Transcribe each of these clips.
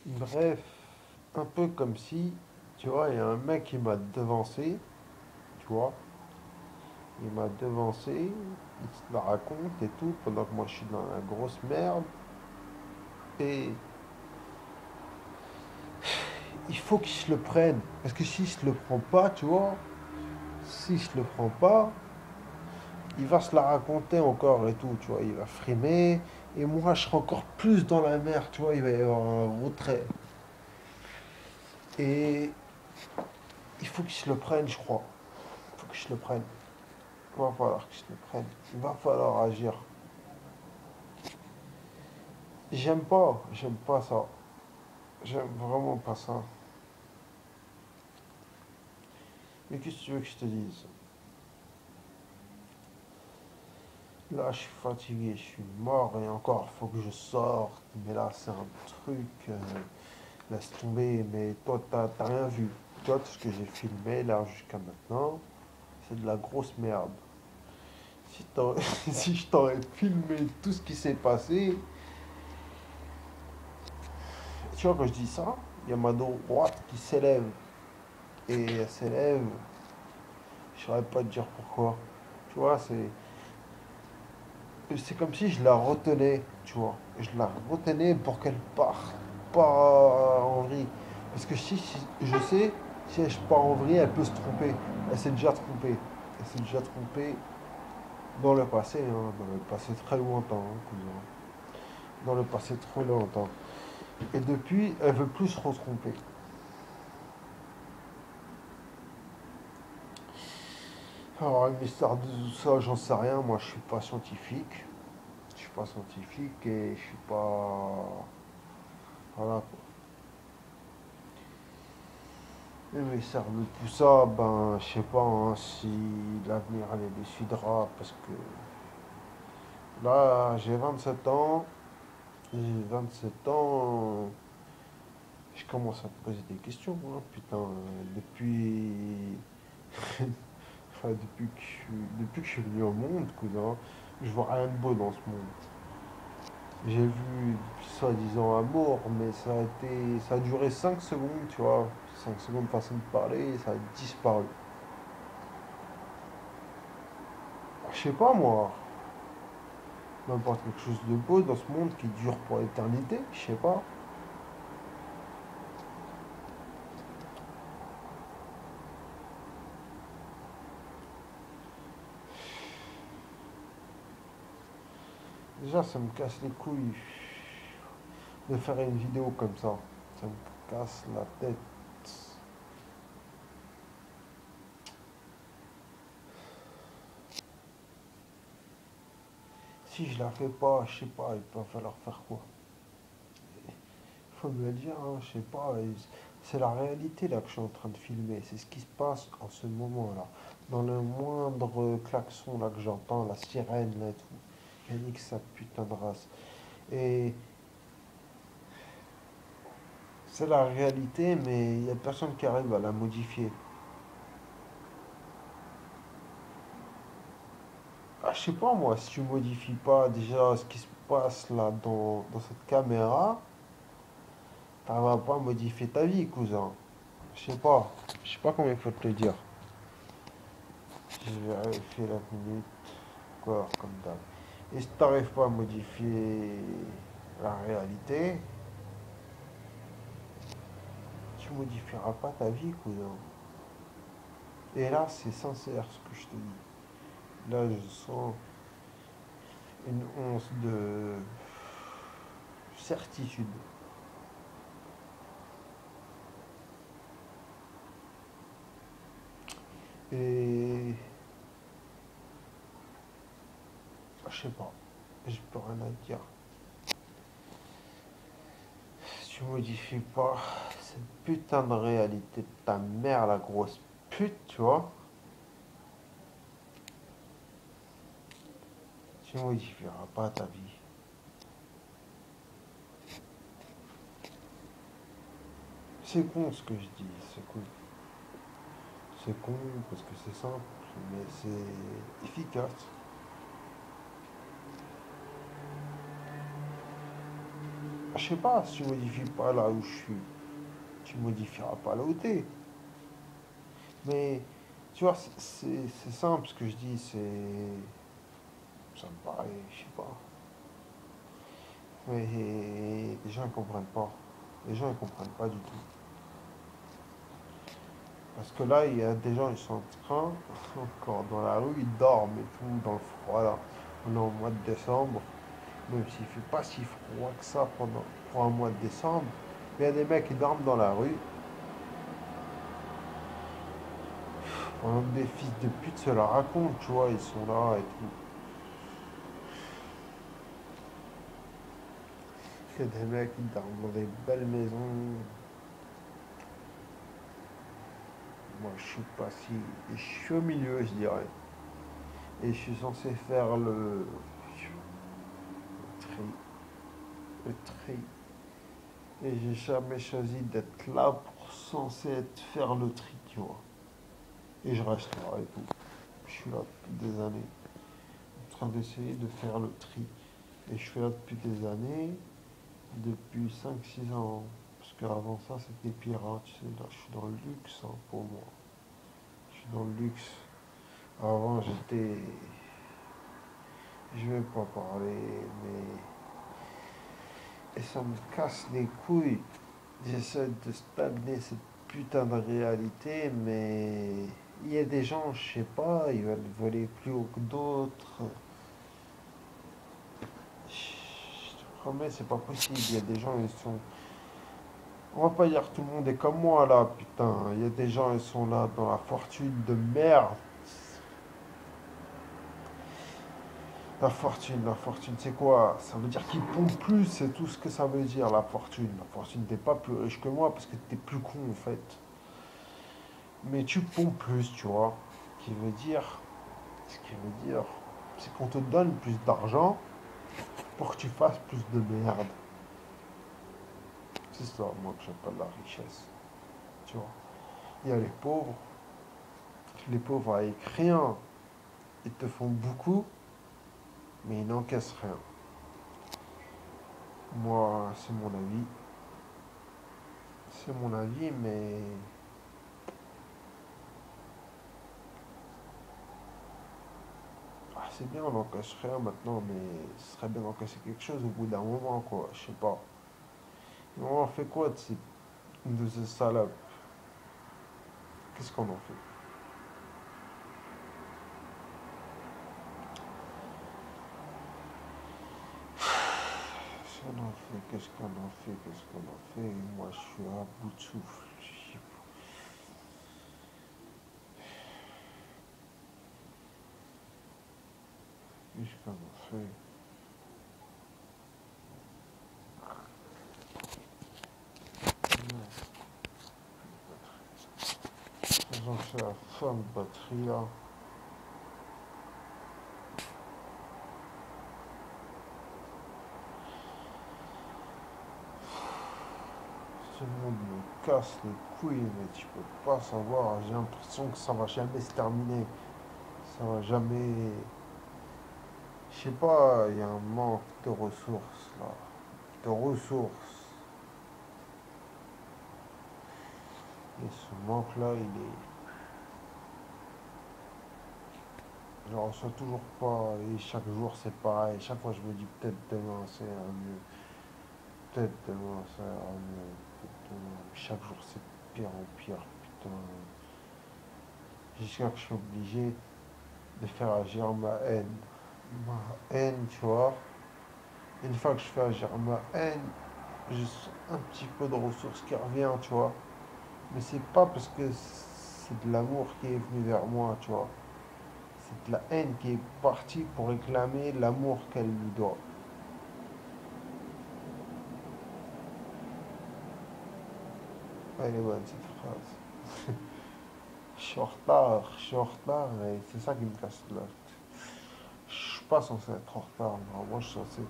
Bref, un peu comme si, tu vois, il y a un mec qui m'a devancé, tu vois, il m'a devancé, il se la raconte et tout, pendant que moi je suis dans la grosse merde, et il faut qu'il se le prenne, parce que s'il se le prend pas, tu vois, s'il se le prend pas, il va se la raconter encore et tout, tu vois, il va frimer, et moi je serai encore plus dans la merde, tu vois, il va y avoir un retrait. Et il faut qu'il se le prenne, je crois. Il faut qu'il se le prenne. Il va falloir qu'il se le prenne. Il va falloir agir. J'aime pas ça. J'aime vraiment pas ça. Mais qu'est-ce que tu veux que je te dise? Là, je suis fatigué, je suis mort et encore, faut que je sorte. Mais là, c'est un truc, laisse tomber. Mais toi, t'as rien vu. Toi, tout ce que j'ai filmé là jusqu'à maintenant, c'est de la grosse merde. Si je t'aurais filmé tout ce qui s'est passé, tu vois, quand je dis ça, il y a ma droite qui s'élève. Et elle s'élève, je saurais pas te dire pourquoi. Tu vois, c'est comme si je la retenais, tu vois. Je la retenais pour qu'elle parte pas en vrille. Parce que si je sais, si elle part en vrille, elle peut se tromper. Elle s'est déjà trompée. Elle s'est déjà trompée dans le passé, hein, dans le passé très lointain, hein, cousin. Dans le passé très lointain. Et depuis, elle veut plus se retromper. Alors, l'histoire de tout ça, j'en sais rien. Moi, je suis pas scientifique. Je suis pas scientifique et je suis pas. Voilà quoi. Mais ça de tout ça, ben, je sais pas hein, si l'avenir les décidera parce que là, j'ai 27 ans. J'ai 27 ans. Je commence à me poser des questions, hein, putain. Depuis. Enfin, depuis que je suis venu au monde, cousin, je vois rien de beau dans ce monde. J'ai vu soi-disant amour, mais ça a duré 5 secondes, tu vois. 5 secondes façon de parler, et ça a disparu. Je sais pas moi, n'importe quelque chose de beau dans ce monde qui dure pour l'éternité, je sais pas. Déjà, ça me casse les couilles de faire une vidéo comme ça. Ça me casse la tête. Si je la fais pas, je sais pas, il va falloir faire quoi? Faut me le dire, hein, je sais pas. C'est la réalité là que je suis en train de filmer. C'est ce qui se passe en ce moment-là. Dans le moindre klaxon là que j'entends, la sirène là et tout. Elle nique sa putain de race. Et c'est la réalité, mais il n'y a personne qui arrive à la modifier. Ah, je sais pas moi, si tu modifies pas déjà ce qui se passe là dans cette caméra, t'arriveras pas à modifier ta vie, cousin. Je sais pas. Je sais pas comment il faut te le dire. Je vais vérifier la minute. Encore, comme d'hab. Et si t'arrives pas à modifier la réalité, tu modifieras pas ta vie, cousin. Et là, c'est sincère ce que je te dis. Là, je sens une once de certitude. Et je sais pas, je peux rien à dire. Si tu modifies pas cette putain de réalité de ta mère, la grosse pute, tu vois, tu modifieras pas ta vie. C'est con ce que je dis, c'est con. C'est con parce que c'est simple, mais c'est efficace. Je sais pas, si tu modifies pas là où je suis, tu modifieras pas là où t'es. Mais, tu vois, c'est simple ce que je dis, c'est. Ça me paraît, je sais pas. Mais les gens ils comprennent pas. Les gens ils comprennent pas du tout. Parce que là, il y a des gens, ils sont en train, encore dans la rue, ils dorment et tout, dans le froid là. On est au mois de décembre, même s'il fait pas si froid que ça pour un mois de décembre. Mais il y a des mecs qui dorment dans la rue, pendant que des fils de pute se la racontent, tu vois, ils sont là et tout. Il y a des mecs qui dorment dans des belles maisons. Moi, je suis pas si. Je suis au milieu, je dirais. Et je suis censé faire le tri. Le tri. Et j'ai jamais choisi d'être là pour censé être faire le tri, tu vois. Et je reste là et tout. Je suis là depuis des années, en train d'essayer de faire le tri. Et je fais là depuis des années, depuis 5 6 ans. Parce qu'avant ça, c'était pire, hein, tu sais, là, je suis dans le luxe, hein, pour moi. Je suis dans le luxe. Avant, j'étais. Je vais pas parler, mais. Et ça me casse les couilles. J'essaie de stagner cette putain de réalité, mais il y a des gens, je sais pas, ils veulent voler plus haut que d'autres. Je te promets, c'est pas possible. Il y a des gens, ils sont. On va pas dire que tout le monde est comme moi là, putain. Il y a des gens, ils sont là dans la fortune de merde. La fortune, c'est quoi? Ça veut dire qu'ils pompent plus, c'est tout ce que ça veut dire, la fortune. La fortune, t'es pas plus riche que moi parce que t'es plus con en fait. Mais tu pompes plus, tu vois. Ce qui veut dire, c'est qu'on te donne plus d'argent pour que tu fasses plus de merde. C'est ça, moi, que j'appelle la richesse. Tu vois. Il y a les pauvres. Les pauvres avec rien, ils te font beaucoup, mais ils n'encaissent rien. Moi, c'est mon avis. C'est mon avis, mais c'est bien, on n'encaisse rien maintenant, mais ce serait bien d'encaisser quelque chose au bout d'un moment, quoi. Je sais pas. Mais on en fait quoi de ces salopes? Qu'est-ce qu'on en fait? Qu'est-ce qu'on en fait, qu'est-ce qu'on en fait? Moi, je suis à bout de souffle. Qu'est-ce qu'on en fait? Ils ont fait la fin de batterie là. Tout le monde me casse les couilles, mais tu peux pas savoir. J'ai l'impression que ça va jamais se terminer. Ça va jamais. Je sais pas, il y a un manque de ressources là. De ressources. Et ce manque là, il est. J'en reçois toujours pas. Et chaque jour c'est pareil. Chaque fois je me dis peut-être demain c'est un mieux. Peut-être demain ça ira mieux. Chaque jour c'est pire en pire. Putain. Jusqu'à que je suis obligé de faire agir ma haine. Ma haine, tu vois. Une fois que je fais agir ma haine, j'ai un petit peu de ressources qui revient, tu vois. Mais c'est pas parce que c'est de l'amour qui est venu vers moi, tu vois. C'est de la haine qui est partie pour réclamer l'amour qu'elle lui doit. Elle est bonne cette phrase. Je suis en retard et c'est ça qui me casse là. Je suis pas censé être en retard, moi je suis censé.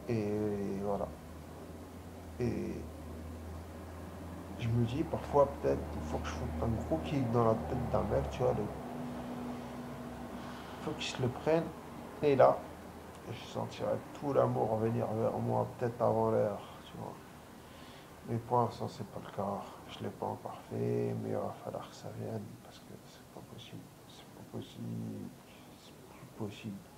Et voilà. Et je me dis parfois peut-être il faut que je foute un gros kick dans la tête d'un mec, tu vois. Il faut qu'il se le prenne. Et là, je sentirais tout l'amour venir vers moi, peut-être avant l'heure, tu vois. Mais pour l'instant, c'est pas le cas. Je l'ai pas encore fait, mais il va falloir que ça vienne parce que c'est pas possible. C'est pas possible. C'est plus possible.